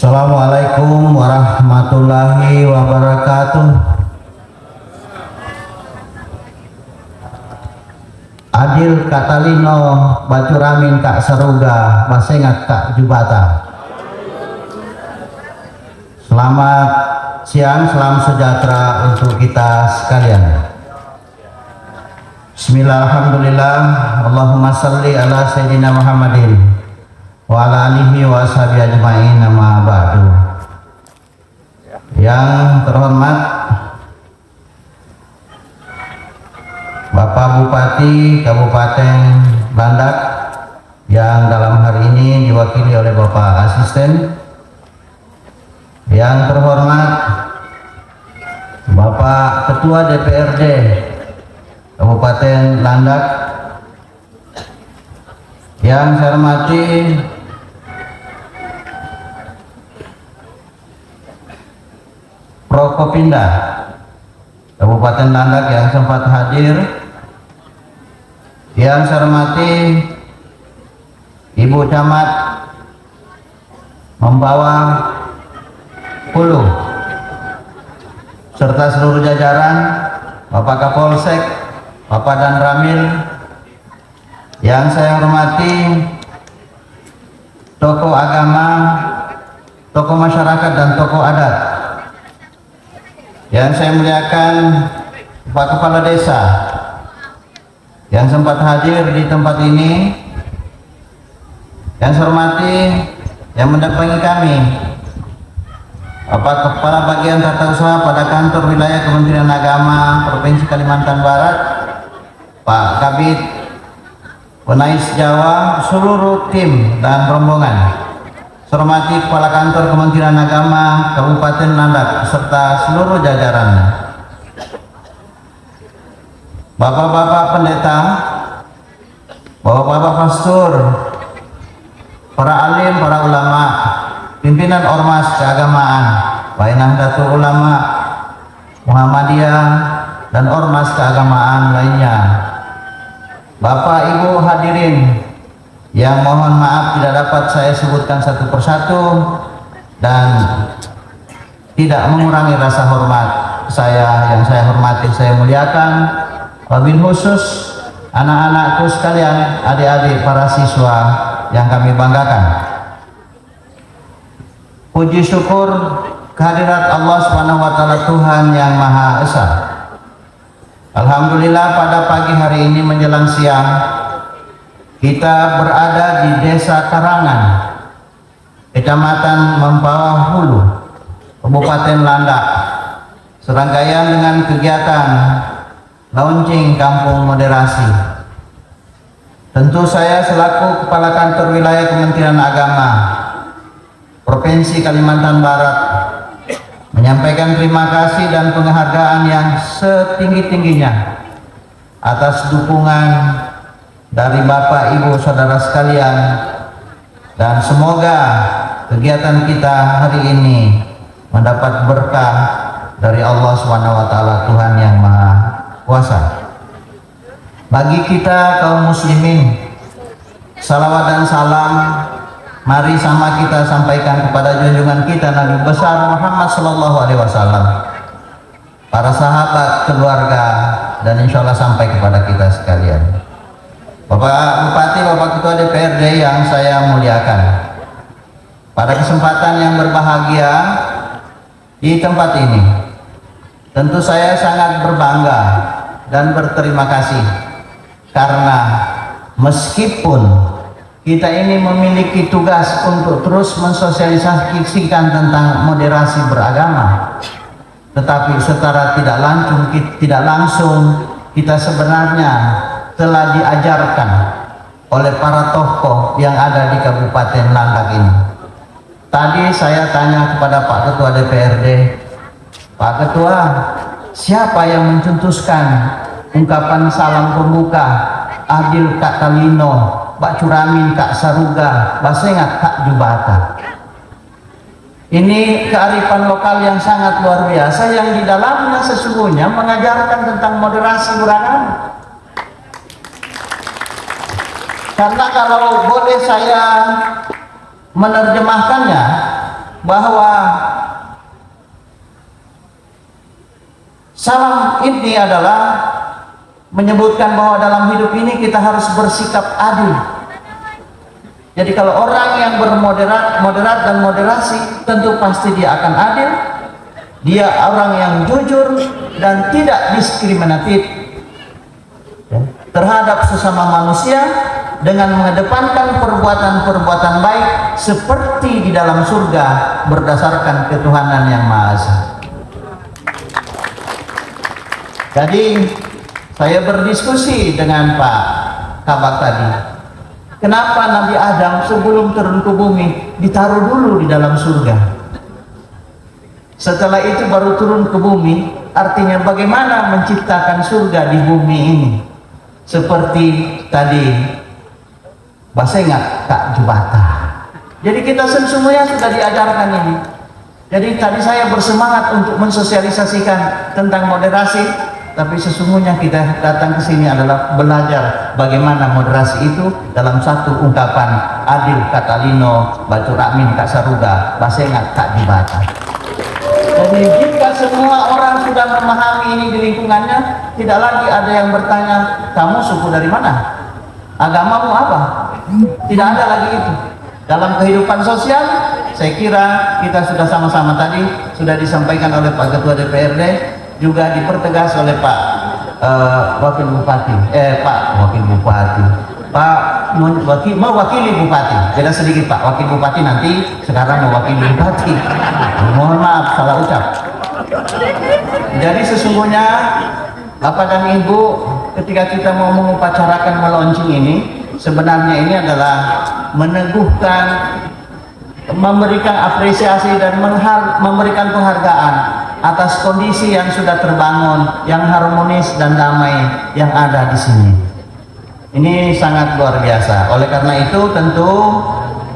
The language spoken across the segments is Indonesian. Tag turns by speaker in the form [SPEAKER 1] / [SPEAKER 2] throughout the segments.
[SPEAKER 1] Assalamualaikum warahmatullahi wabarakatuh. Adil Katalino Bacuramin Kak Saruga Basengat Kak Jubata. Selamat siang, salam sejahtera untuk kita sekalian. Bismillahirrahmanirrahim. Allahumma salli ala Sayyidina Muhammadin wa ala alihi wa sahbihi ajma'in, amma ba'du. Yang terhormat Bapak Bupati Kabupaten Landak yang dalam hari ini diwakili oleh Bapak Asisten. Yang terhormat Bapak Ketua DPRD Kabupaten Landak. Yang saya hormati Prokopinda Kabupaten Landak yang sempat hadir. Yang saya hormati Ibu Camat Membawa Hulu serta seluruh jajaran, Bapak Kapolsek, Bapak Dan Ramil. Yang saya hormati tokoh agama, tokoh masyarakat dan tokoh adat. Yang saya muliakan Pak Kepala Desa yang sempat hadir di tempat ini. Yang saya hormati yang mendampingi kami, Bapak Kepala Bagian Tata Usaha pada Kantor Wilayah Kementerian Agama Provinsi Kalimantan Barat, Pak Kabid Penais Jawa, seluruh tim dan rombongan. Saya hormati Kepala Kantor Kementerian Agama Kabupaten Landak serta seluruh jajarannya. Bapak-bapak pendeta, bapak-bapak pastor, para alim, para ulama, pimpinan ormas keagamaan, baik Nahdlatul Ulama, Muhammadiyah, dan ormas keagamaan lainnya. Bapak Ibu hadirin yang mohon maaf tidak dapat saya sebutkan satu persatu dan tidak mengurangi rasa hormat saya yang saya hormati, saya muliakan. Wabil khusus anak-anakku sekalian, adik-adik para siswa yang kami banggakan. Puji syukur kehadirat Allah Subhanahu wa taala, Tuhan yang Maha Esa. Alhamdulillah pada pagi hari ini menjelang siang kita berada di Desa Karangan, Kecamatan Mempawah Hulu, Kabupaten Landak, serangkaian dengan kegiatan launching Kampung Moderasi. Tentu saya selaku Kepala Kantor Wilayah Kementerian Agama Provinsi Kalimantan Barat menyampaikan terima kasih dan penghargaan yang setinggi-tingginya atas dukungan dari Bapak Ibu Saudara sekalian, dan semoga kegiatan kita hari ini mendapat berkah dari Allah SWT, Tuhan yang Maha Kuasa. Bagi kita kaum muslimin, salawat dan salam mari sama kita sampaikan kepada junjungan kita Nabi besar Muhammad SAW, para sahabat, keluarga, dan insya Allah sampai kepada kita sekalian. Bapak Bupati, Bapak Ketua DPRD yang saya muliakan, pada kesempatan yang berbahagia di tempat ini, tentu saya sangat berbangga dan berterima kasih karena meskipun kita ini memiliki tugas untuk terus mensosialisasikan tentang moderasi beragama, tetapi secara tidak langsung kita sebenarnya telah diajarkan oleh para tokoh yang ada di Kabupaten Landak ini. Tadi saya tanya kepada Pak Ketua DPRD, Pak Ketua, siapa yang mencetuskan ungkapan salam pembuka Adil Katalino Bacuramin Kak Saruga Basengat Kak Jubata? Ini kearifan lokal yang sangat luar biasa yang di dalamnya sesungguhnya mengajarkan tentang moderasi beragama. Karena kalau boleh saya menerjemahkannya, bahwa salam ini adalah menyebutkan bahwa dalam hidup ini kita harus bersikap adil. Jadi kalau orang yang moderat dan moderasi, tentu pasti dia akan adil. Dia orang yang jujur dan tidak diskriminatif terhadap sesama manusia, dengan mengedepankan perbuatan-perbuatan baik seperti di dalam surga berdasarkan ketuhanan yang Maha Esa. Jadi saya berdiskusi dengan Pak Kabak tadi, kenapa Nabi Adam sebelum turun ke bumi ditaruh dulu di dalam surga, setelah itu baru turun ke bumi? Artinya bagaimana menciptakan surga di bumi ini? Seperti tadi Basengat Kak Jubata. Jadi kita semuanya sudah diajarkan ini. Jadi tadi saya bersemangat untuk mensosialisasikan tentang moderasi, tapi sesungguhnya kita datang ke sini adalah belajar bagaimana moderasi itu dalam satu ungkapan adil kata Lino, Batu Rakmin Kak Saruga, Basengat Kak Jubata. Jadi jika semua orang sudah memahami ini di lingkungannya, tidak lagi ada yang bertanya, kamu suku dari mana? Agamamu apa? Tidak ada lagi itu. Dalam kehidupan sosial, saya kira kita sudah sama-sama tadi sudah disampaikan oleh Pak Ketua DPRD, juga dipertegas oleh Pak Wakil Bupati, mewakili Bupati. Beda sedikit Pak, Wakil Bupati nanti, sekarang mewakili Bupati. Mohon maaf salah ucap. Jadi sesungguhnya Bapak dan Ibu, ketika kita mau mengupacara melaunching ini, sebenarnya ini adalah meneguhkan, memberikan apresiasi dan memberikan penghargaan atas kondisi yang sudah terbangun, yang harmonis dan damai yang ada di sini. Ini sangat luar biasa. Oleh karena itu tentu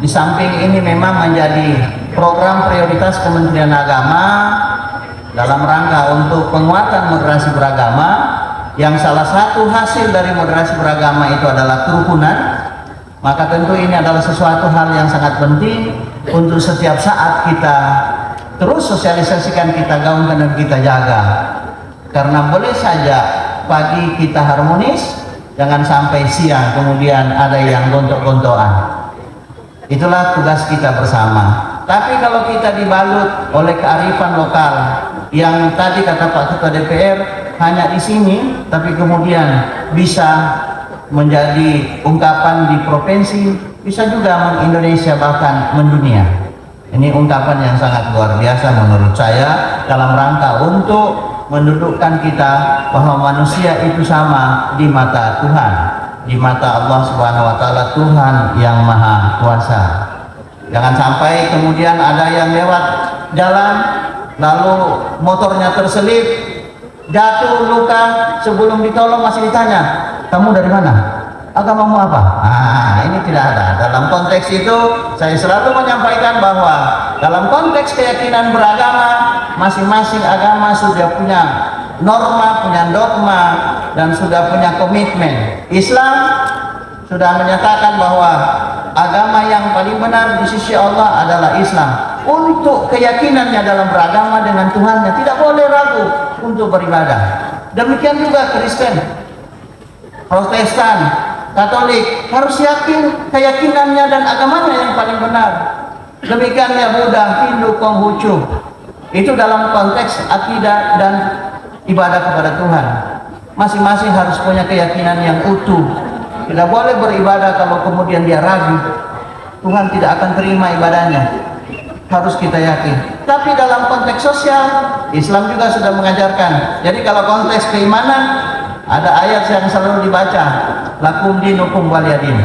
[SPEAKER 1] di samping ini memang menjadi program prioritas Kementerian Agama dalam rangka untuk penguatan moderasi beragama, yang salah satu hasil dari moderasi beragama itu adalah kerukunan. Maka tentu ini adalah sesuatu hal yang sangat penting untuk setiap saat kita terus sosialisasikan, kita gaungkan dan kita jaga. Karena boleh saja pagi kita harmonis, jangan sampai siang kemudian ada yang gontok-gontokan. Itulah tugas kita bersama. Tapi kalau kita dibalut oleh kearifan lokal yang tadi kata Pak Ketua DPR hanya di sini, tapi kemudian bisa menjadi ungkapan di provinsi, bisa juga men-Indonesia bahkan mendunia. Ini ungkapan yang sangat luar biasa menurut saya dalam rangka untuk mendudukkan kita bahwa manusia itu sama di mata Tuhan, di mata Allah Subhanahu wa taala, Tuhan yang Maha Kuasa. Jangan sampai kemudian ada yang lewat jalan lalu motornya terselip, jatuh, luka, sebelum ditolong masih ditanya, kamu dari mana? Agamamu apa? Ini tidak ada. Dalam konteks itu saya selalu menyampaikan bahwa dalam konteks keyakinan beragama, masing-masing agama sudah punya norma, punya dogma, dan sudah punya komitmen. Islam sudah menyatakan bahwa agama yang paling benar di sisi Allah adalah Islam. Untuk keyakinannya dalam beragama dengan Tuhannya tidak boleh ragu untuk beribadah. Demikian juga Kristen, Protestan, Katolik harus yakin keyakinannya dan agamanya yang paling benar. Demikiannya Buddha, Hindu, Konghucu. Itu dalam konteks akidah dan ibadah kepada Tuhan. Masing-masing harus punya keyakinan yang utuh. Tidak boleh beribadah kalau kemudian dia ragu. Tuhan tidak akan terima ibadahnya. Harus kita yakin. Tapi dalam konteks sosial, Islam juga sudah mengajarkan. Jadi kalau konteks keimanan, ada ayat yang selalu dibaca, lakum dinukum waliyadin.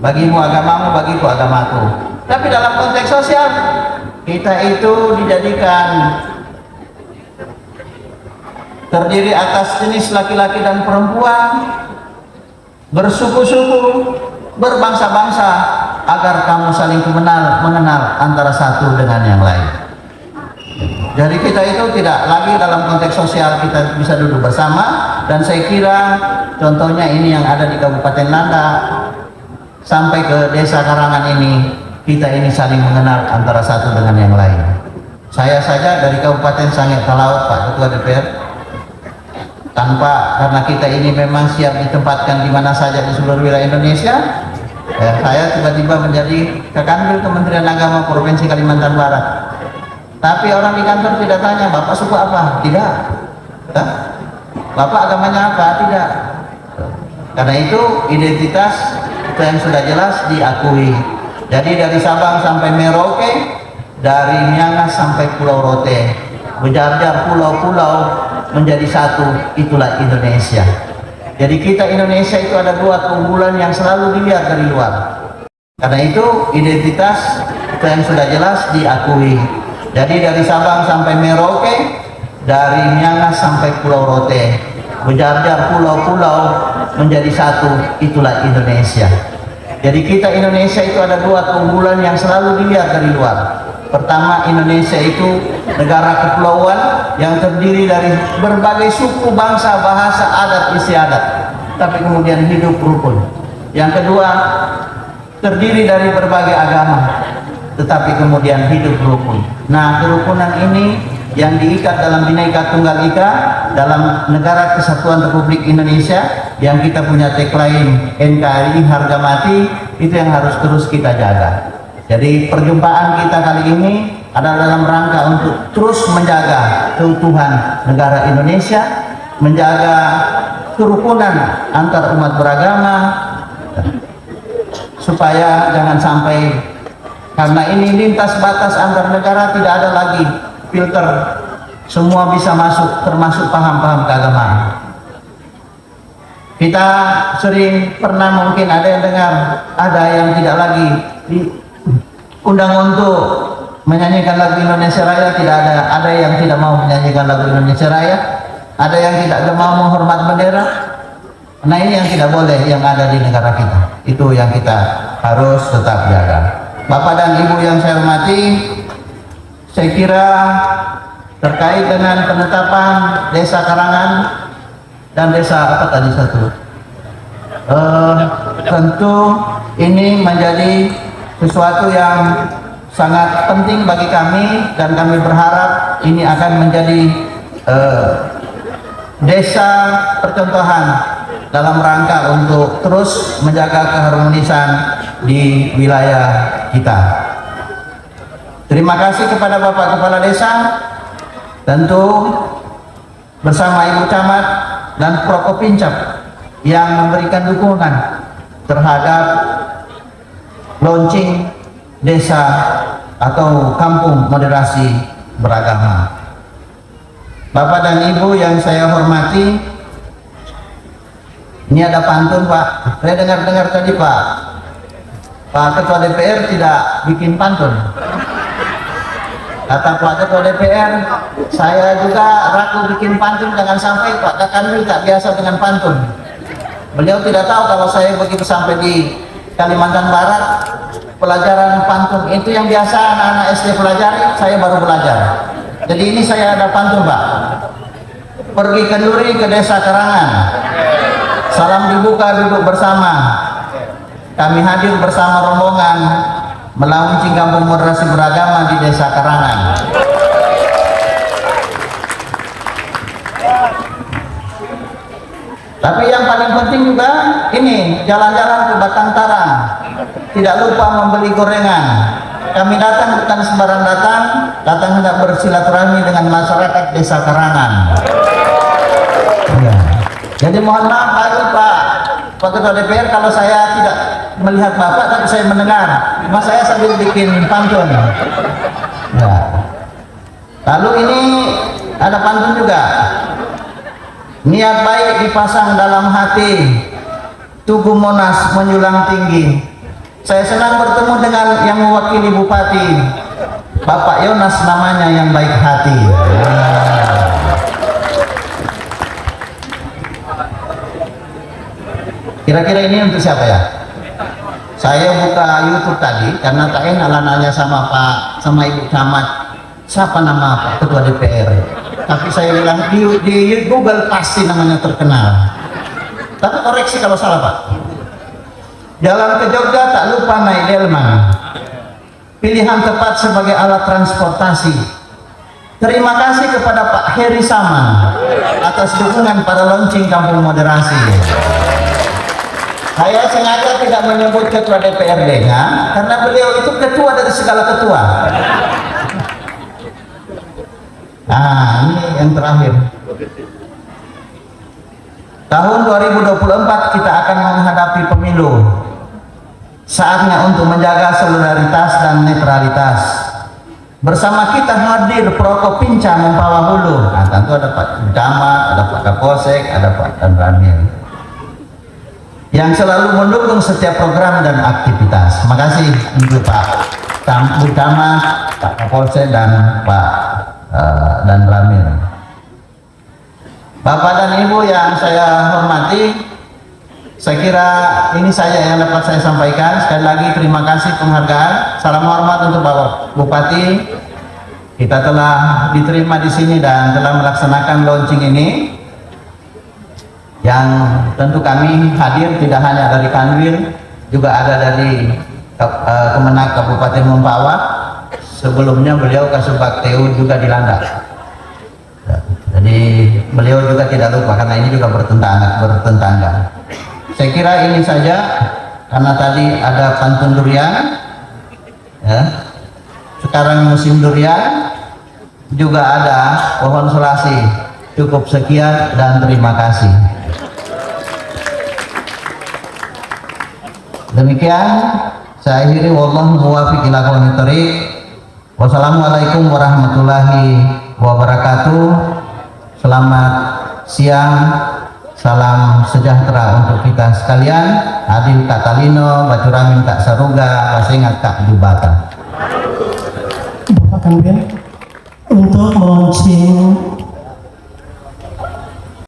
[SPEAKER 1] Bagimu agamamu, bagiku agamaku. Tapi dalam konteks sosial, kita itu dijadikan terdiri atas jenis laki-laki dan perempuan, bersuku-suku, berbangsa-bangsa, agar kamu saling mengenal antara satu dengan yang lain. Jadi kita itu tidak lagi dalam konteks sosial kita bisa duduk bersama, dan saya kira contohnya ini yang ada di Kabupaten Nanda sampai ke Desa Karangan ini kita ini saling mengenal antara satu dengan yang lain. Saya saja dari Kabupaten Sangihe Talaut, Pak Ketua DPR, karena kita ini memang siap ditempatkan di mana saja di seluruh wilayah Indonesia, saya tiba-tiba menjadi Kakanwil Kementerian Agama Provinsi Kalimantan Barat. Tapi orang di kantor tidak tanya, Bapak suku apa? Tidak. Bapak agamanya apa? Tidak. Karena itu identitas itu yang sudah jelas diakui. Jadi dari Sabang sampai Merauke, dari Miangas sampai Pulau Rote, berjar-jar pulau-pulau menjadi satu, itulah Indonesia. Jadi kita Indonesia itu ada dua keunggulan yang selalu dilihat dari luar. Karena itu identitas itu yang sudah jelas diakui. Jadi dari Sabang sampai Merauke, dari Miangas sampai Pulau Rote, berjar-jar pulau-pulau menjadi satu, itulah Indonesia. Jadi kita Indonesia itu ada dua keunggulan yang selalu dilihat dari luar. Pertama, Indonesia itu negara kepulauan yang terdiri dari berbagai suku, bangsa, bahasa, adat, istiadat, tapi kemudian hidup rukun. Yang kedua, terdiri dari berbagai agama, tetapi kemudian hidup rukun. Nah, kerukunan ini yang diikat dalam Bhinneka Tunggal Ika dalam Negara Kesatuan Republik Indonesia, yang kita punya tagline NKRI harga mati, itu yang harus terus kita jaga. Jadi perjumpaan kita kali ini adalah dalam rangka untuk terus menjaga keutuhan negara Indonesia, menjaga kerukunan antar umat beragama, supaya jangan sampai, karena ini lintas batas antar negara, tidak ada lagi filter, semua bisa masuk, termasuk paham-paham keagamaan. Kita sering pernah mungkin ada yang dengar, ada yang tidak lagi diundang untuk menyanyikan lagu Indonesia Raya, tidak ada yang tidak mau menyanyikan lagu Indonesia Raya, ada yang tidak mau menghormat bendera. Nah, ini yang tidak boleh yang ada di negara kita, itu yang kita harus tetap jaga. Bapak dan Ibu yang saya hormati, saya kira terkait dengan penetapan Desa Karangan dan desa apa tadi satu, tentu ini menjadi sesuatu yang sangat penting bagi kami, dan kami berharap ini akan menjadi desa percontohan dalam rangka untuk terus menjaga keharmonisan di wilayah kita. Terima kasih kepada Bapak Kepala Desa, tentu bersama Ibu Camat dan Prokopincap yang memberikan dukungan terhadap launching desa atau kampung moderasi beragama. Bapak dan Ibu yang saya hormati, ini ada pantun, Pak. Saya dengar-dengar tadi Pak Ketua DPR tidak bikin pantun. Kata Pak Ketua DPR, saya juga ragu bikin pantun, jangan sampai Pak Kakanwil tak biasa dengan pantun. Beliau tidak tahu kalau saya begitu sampai di Kalimantan Barat, pelajaran pantun itu yang biasa anak-anak SD pelajari, saya baru belajar. Jadi ini saya ada pantun, Pak. Pergi kenduri ke Desa Karangan, salam dibuka duduk bersama, kami hadir bersama rombongan melaunching kampung moderasi beragama di Desa Karangan. Tapi yang paling penting juga ini, jalan-jalan ke Batang Tarang, tidak lupa membeli gorengan. Kami datang bukan sembarang datang hendak bersilaturahmi dengan masyarakat Desa Karangan. Ya. Jadi mohon maaf Pak Ketua DPR kalau saya tidak melihat Bapak, tapi saya mendengar. Cuma saya sambil bikin pantun. Ya. Lalu ini ada pantun juga. Niat baik dipasang dalam hati, Tugu Monas menjulang tinggi. Saya senang bertemu dengan yang mewakili Bupati, Bapak Yonas namanya, yang baik hati. Kira-kira ini untuk siapa ya? Saya buka YouTube tadi karena tak enak nanya sama Ibu Camat, siapa nama Pak Ketua DPR. Tapi saya bilang di Google pasti namanya terkenal. Tapi koreksi kalau salah Pak. Jalan ke Jogja tak lupa naik delman. pilihan tepat sebagai alat transportasi. Terima kasih kepada Pak Heri Saman atas dukungan pada launching Kampung Moderasi. Saya sengaja tidak menyebut ketua DPRD-nya karena beliau itu ketua dari segala ketua. Nah, ini yang terakhir. Tahun 2024 kita akan menghadapi pemilu. Saatnya untuk menjaga solidaritas dan netralitas. Bersama kita hadir Prokopinca Mempawah Hulu. Nah, tentu ada Pak Camat, ada Pak Kapolsek, ada Pak Dan Ramil, yang selalu mendukung setiap program dan aktivitas. Terima kasih untuk Pak Camat, Pak Kapolsek, dan Pak Dan Ramil. Bapak dan Ibu yang saya hormati, saya kira ini saja yang dapat saya sampaikan. Sekali lagi terima kasih penghargaan. Salam hormat untuk Bapak Bupati. Kita telah diterima di sini dan telah melaksanakan launching ini, yang tentu kami hadir tidak hanya dari Kanwil, juga ada dari Kemenak Kabupaten Mempawah. Sebelumnya beliau Kasubag TU juga di Landak. Jadi beliau juga tidak lupa karena ini juga bertentangga. Saya kira ini saja, karena tadi ada pantun durian, ya. Sekarang musim durian, juga ada pohon selasi. Cukup sekian dan terima kasih. Demikian saya akhiri, wallahu muwaffiq ila aqwamit thoriq. Wassalamualaikum warahmatullahi wabarakatuh. Selamat siang, salam sejahtera untuk kita sekalian. Adil Kak Talino, Bacuramin Kak Saruga, Basengat Kak Jubata.
[SPEAKER 2] Bapak Kanwil, untuk launching